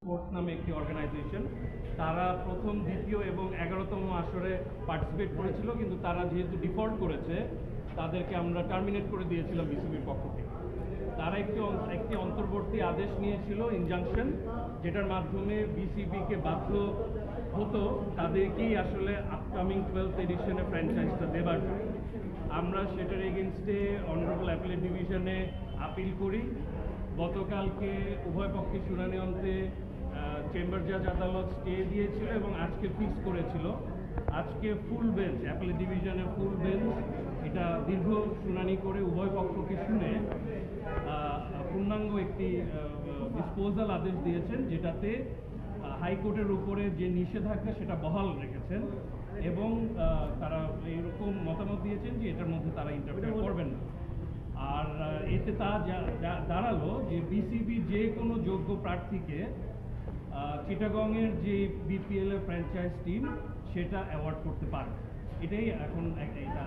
Sports নামে একটি organisation, তারা প্রথম, দ্বিতীয় এবং 11তম আসরে পার্টিসিপেট করেছিল, কিন্তু তারা যেহেতু ডিফল্ট করেছে তাদেরকে আমরা টার্মিনেট করে দিয়েছিলাম বিসিবির পক্ষ থেকে। তারা একটি অন্তর্বর্তী আদেশ নিয়েছিল, ইনজাংশন, যেটার মাধ্যমে বিসিবিকে বাধ্য হতো তাদেরকেই আসলে আপকামিং 12th এডিশনে ফ্র্যাঞ্চাইজটা দেবার জন্য। আমরা সেটার এগেনস্টে অনারেবল অ্যাপিলেট ডিভিশনে আপিল করি। গতকালকে উভয় পক্ষে শুনানি অন্তে চেম্বার জাজ আদালত স্টে দিয়েছিল এবং আজকে ফিক্স করেছিল। আজকে ফুল বেঞ্চ, অ্যাপিলেট ডিভিশনের ফুল বেঞ্চ এটা দীর্ঘ শুনানি করে উভয় পক্ষকে শুনে পূর্ণাঙ্গ একটি ডিসপোজাল আদেশ দিয়েছেন, যেটাতে হাইকোর্টের উপরে যে নিষেধাজ্ঞা সেটা বহাল রেখেছেন এবং তারা এরকম মতামত দিয়েছেন যে এটার মধ্যে তারা ইন্টারফেয়ার করবেন না। আর এতে তা দাঁড়ালো যে বিসিবি যে কোনো যোগ্য প্রার্থীকে চিটাগংয়ের যে বিপিএল এর ফ্র্যাঞ্চাইজ টিম সেটা অ্যাওয়ার্ড করতে পারে। এটাই এখন এটা